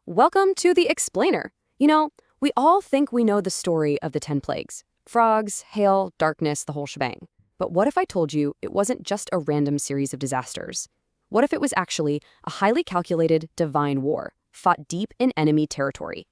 Welcome to the Explainer. We all think we know the story of the 10 plagues. Frogs, hail, darkness, the whole shebang. But what if I told you it wasn't just a random series of disasters? What if it was actually a highly calculated divine war, fought deep in enemy territory?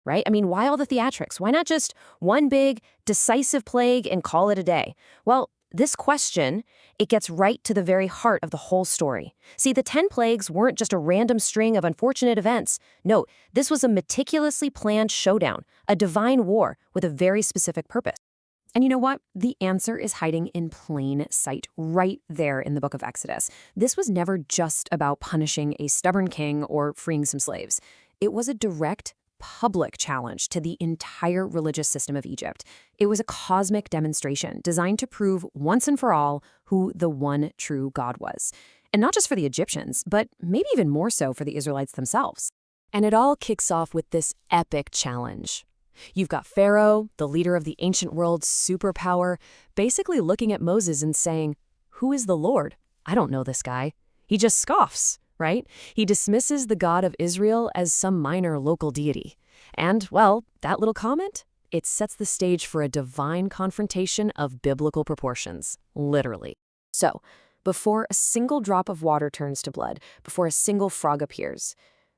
Right? Why all the theatrics? Why not just one big, decisive plague and call it a day? Well, this question, it gets right to the very heart of the whole story. See, the 10 plagues weren't just a random string of unfortunate events. No, this was a meticulously planned showdown, a divine war with a very specific purpose. And you know what? The answer is hiding in plain sight, right there in the book of Exodus. This was never just about punishing a stubborn king or freeing some slaves. It was a direct, public challenge to the entire religious system of Egypt. It was a cosmic demonstration designed to prove once and for all who the one true God was. And not just for the Egyptians, but maybe even more so for the Israelites themselves. And it all kicks off with this epic challenge. You've got Pharaoh, the leader of the ancient world's superpower, basically looking at Moses and saying, "Who is the Lord? I don't know this guy." He just scoffs, right? He dismisses the God of Israel as some minor local deity. And, well, that little comment, it sets the stage for a divine confrontation of biblical proportions, literally. So, before a single drop of water turns to blood, before a single frog appears,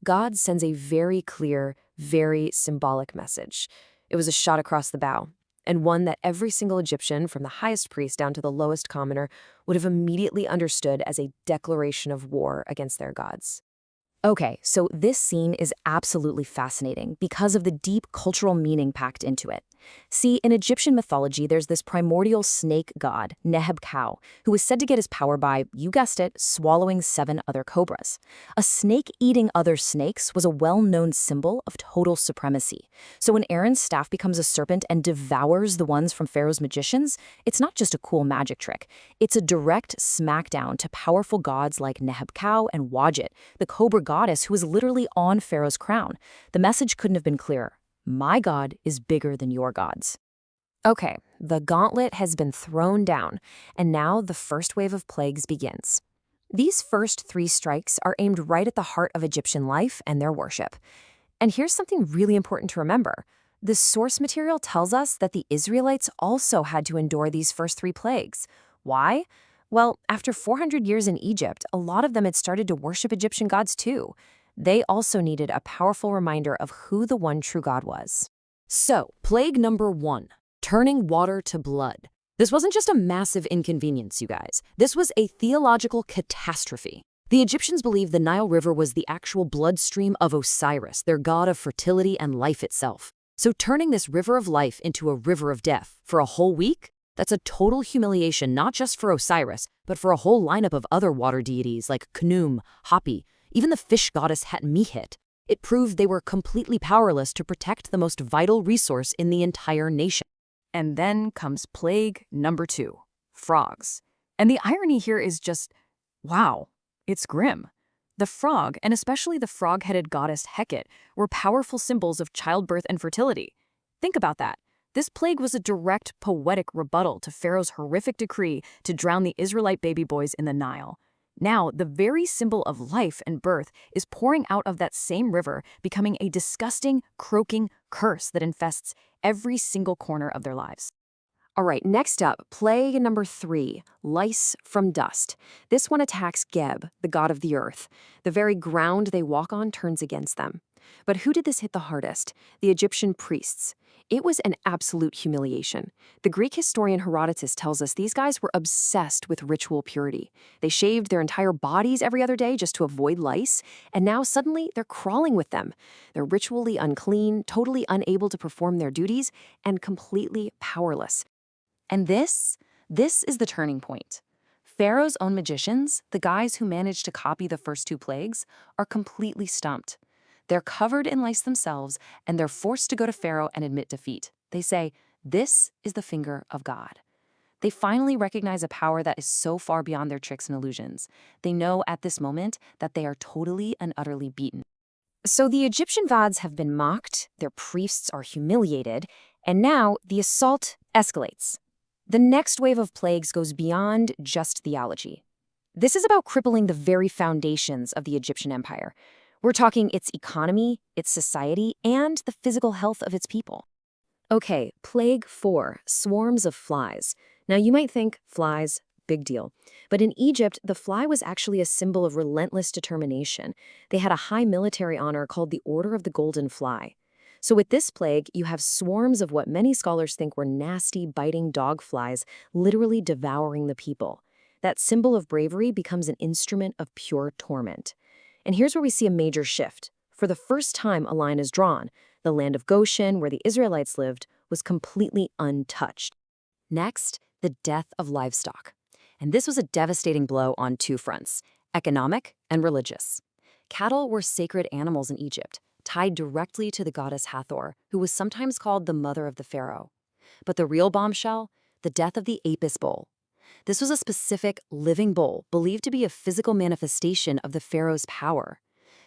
God sends a very clear, very symbolic message. It was a shot across the bow, and one that every single Egyptian, from the highest priest down to the lowest commoner, would have immediately understood as a declaration of war against their gods. Okay, so this scene is absolutely fascinating because of the deep cultural meaning packed into it. See, in Egyptian mythology, there's this primordial snake god, Neheb-Kau, who was said to get his power by, you guessed it, swallowing 7 other cobras. A snake eating other snakes was a well-known symbol of total supremacy. So when Aaron's staff becomes a serpent and devours the ones from Pharaoh's magicians, it's not just a cool magic trick. It's a direct smackdown to powerful gods like Neheb-Kau and Wadjet, the cobra goddess who was literally on Pharaoh's crown. The message couldn't have been clearer. My God is bigger than your gods. Okay, the gauntlet has been thrown down, and now the first wave of plagues begins. These first 3 strikes are aimed right at the heart of Egyptian life and their worship. And here's something really important to remember. The source material tells us that the Israelites also had to endure these first 3 plagues. Why? Well, after 400 years in Egypt, a lot of them had started to worship Egyptian gods too. They also needed a powerful reminder of who the one true God was. So, plague number 1, turning water to blood. This wasn't just a massive inconvenience, you guys. This was a theological catastrophe. The Egyptians believed the Nile River was the actual bloodstream of Osiris, their god of fertility and life itself. So turning this river of life into a river of death for a whole week? That's a total humiliation not just for Osiris, but for a whole lineup of other water deities like Khnum, Hapi, even the fish goddess Hatmihit. It proved they were completely powerless to protect the most vital resource in the entire nation. And then comes plague number 2, frogs. And the irony here is just, wow, it's grim. The frog, and especially the frog-headed goddess Heket, were powerful symbols of childbirth and fertility. Think about that. This plague was a direct poetic rebuttal to Pharaoh's horrific decree to drown the Israelite baby boys in the Nile. Now, the very symbol of life and birth is pouring out of that same river, becoming a disgusting, croaking curse that infests every single corner of their lives. All right, next up, plague number 3, lice from dust. This one attacks Geb, the god of the earth. The very ground they walk on turns against them. But who did this hit the hardest? The Egyptian priests. It was an absolute humiliation. The Greek historian Herodotus tells us these guys were obsessed with ritual purity. They shaved their entire bodies every other day just to avoid lice, and now suddenly they're crawling with them. They're ritually unclean, totally unable to perform their duties, and completely powerless. And this is the turning point. Pharaoh's own magicians, the guys who managed to copy the first 2 plagues, are completely stumped. They're covered in lice themselves, and they're forced to go to Pharaoh and admit defeat. They say, "This is the finger of God." They finally recognize a power that is so far beyond their tricks and illusions. They know at this moment that they are totally and utterly beaten. So the Egyptian gods have been mocked, their priests are humiliated, and now the assault escalates. The next wave of plagues goes beyond just theology. This is about crippling the very foundations of the Egyptian empire. We're talking its economy, its society, and the physical health of its people. Okay, plague 4, swarms of flies. Now you might think, flies, big deal. But in Egypt, the fly was actually a symbol of relentless determination. They had a high military honor called the Order of the Golden Fly. So with this plague, you have swarms of what many scholars think were nasty, biting dog flies, literally devouring the people. That symbol of bravery becomes an instrument of pure torment. And here's where we see a major shift. For the first time, a line is drawn. The land of Goshen, where the Israelites lived, was completely untouched. Next, the death of livestock. And this was a devastating blow on two fronts, economic and religious. Cattle were sacred animals in Egypt, tied directly to the goddess Hathor, who was sometimes called the mother of the pharaoh. But the real bombshell, the death of the Apis bull. This was a specific living bull believed to be a physical manifestation of the pharaoh's power.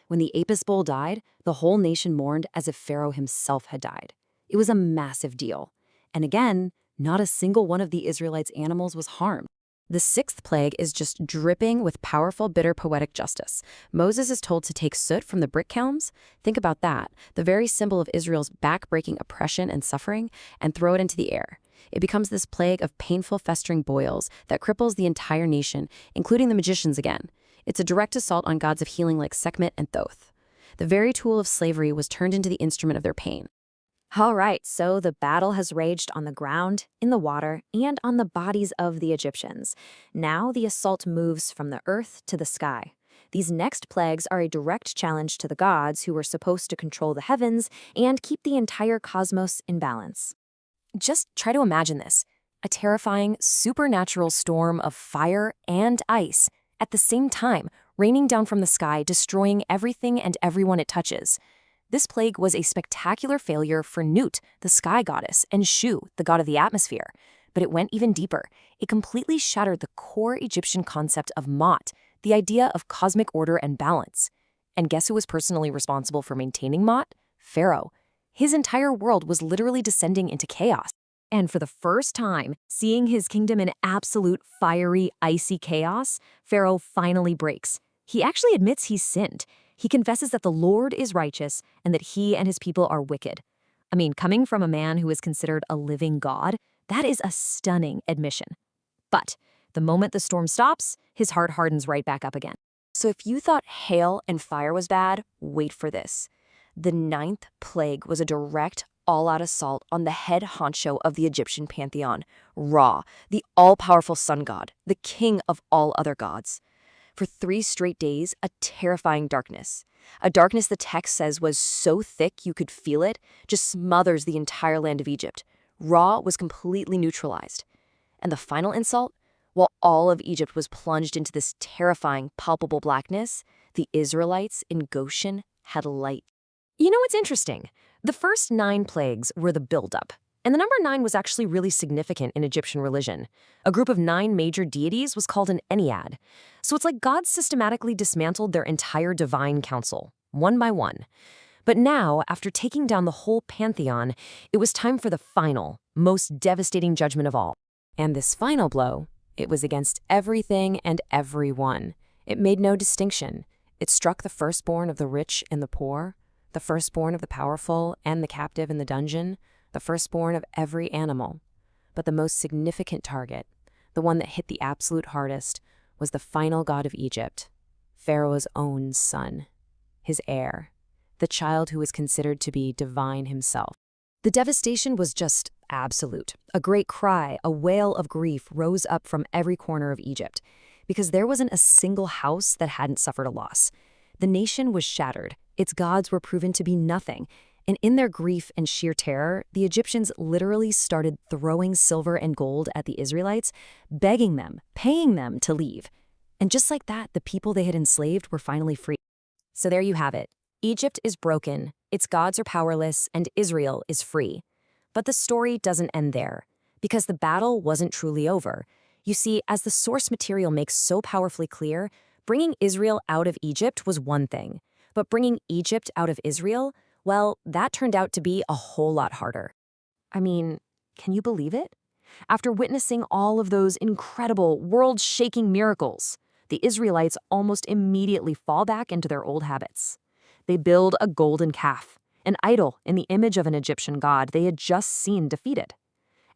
When the Apis bull died, the whole nation mourned as if Pharaoh himself had died. It was a massive deal. And again, not a single one of the Israelites' animals was harmed. The sixth plague is just dripping with powerful, bitter, poetic justice. Moses is told to take soot from the brick kilns. Think about that, the very symbol of Israel's back-breaking oppression and suffering, and throw it into the air. It becomes this plague of painful, festering boils that cripples the entire nation, including the magicians again. It's a direct assault on gods of healing like Sekhmet and Thoth. The very tool of slavery was turned into the instrument of their pain. All right, so the battle has raged on the ground, in the water, and on the bodies of the Egyptians. Now the assault moves from the earth to the sky. These next plagues are a direct challenge to the gods who were supposed to control the heavens and keep the entire cosmos in balance. Just try to imagine this, a terrifying, supernatural storm of fire and ice, at the same time, raining down from the sky, destroying everything and everyone it touches. This plague was a spectacular failure for Nut, the sky goddess, and Shu, the god of the atmosphere. But it went even deeper. It completely shattered the core Egyptian concept of Ma'at, the idea of cosmic order and balance. And guess who was personally responsible for maintaining Ma'at? Pharaoh. His entire world was literally descending into chaos. And for the first time, seeing his kingdom in absolute fiery, icy chaos, Pharaoh finally breaks. He actually admits he's sinned. He confesses that the Lord is righteous and that he and his people are wicked. I mean, coming from a man who is considered a living god, that is a stunning admission. But the moment the storm stops, his heart hardens right back up again. So if you thought hail and fire was bad, wait for this. The ninth plague was a direct, all-out assault on the head honcho of the Egyptian pantheon, Ra, the all-powerful sun god, the king of all other gods. For 3 straight days, a terrifying darkness. A darkness the text says was so thick you could feel it, just smothers the entire land of Egypt. Ra was completely neutralized. And the final insult? While all of Egypt was plunged into this terrifying, palpable blackness, the Israelites in Goshen had light. You know what's interesting? The first 9 plagues were the buildup. And the number 9 was actually really significant in Egyptian religion. A group of 9 major deities was called an ennead. So it's like God systematically dismantled their entire divine council, one by one. But now, after taking down the whole pantheon, it was time for the final, most devastating judgment of all. And this final blow, it was against everything and everyone. It made no distinction. It struck the firstborn of the rich and the poor, the firstborn of the powerful and the captive in the dungeon, the firstborn of every animal. But the most significant target, the one that hit the absolute hardest, was the final god of Egypt, Pharaoh's own son, his heir, the child who was considered to be divine himself. The devastation was just absolute. A great cry, a wail of grief rose up from every corner of Egypt, because there wasn't a single house that hadn't suffered a loss. The nation was shattered. Its gods were proven to be nothing. And in their grief and sheer terror, the Egyptians literally started throwing silver and gold at the Israelites, begging them, paying them to leave. And just like that, the people they had enslaved were finally free. So there you have it. Egypt is broken, its gods are powerless, and Israel is free. But the story doesn't end there, because the battle wasn't truly over. You see, as the source material makes so powerfully clear, bringing Israel out of Egypt was one thing, but bringing Egypt out of Israel, well, that turned out to be a whole lot harder. I mean, can you believe it? After witnessing all of those incredible, world-shaking miracles, the Israelites almost immediately fall back into their old habits. They build a golden calf, an idol in the image of an Egyptian god they had just seen defeated.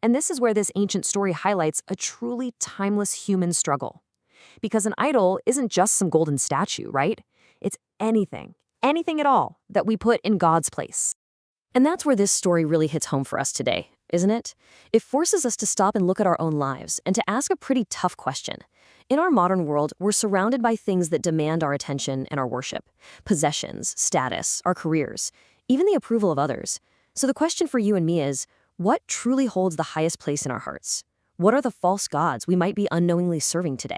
And this is where this ancient story highlights a truly timeless human struggle. Because an idol isn't just some golden statue, right? It's anything at all that we put in God's place. And that's where this story really hits home for us today, isn't it? It forces us to stop and look at our own lives and to ask a pretty tough question. In our modern world, we're surrounded by things that demand our attention and our worship. Possessions, status, our careers, even the approval of others. So the question for you and me is, what truly holds the highest place in our hearts? What are the false gods we might be unknowingly serving today?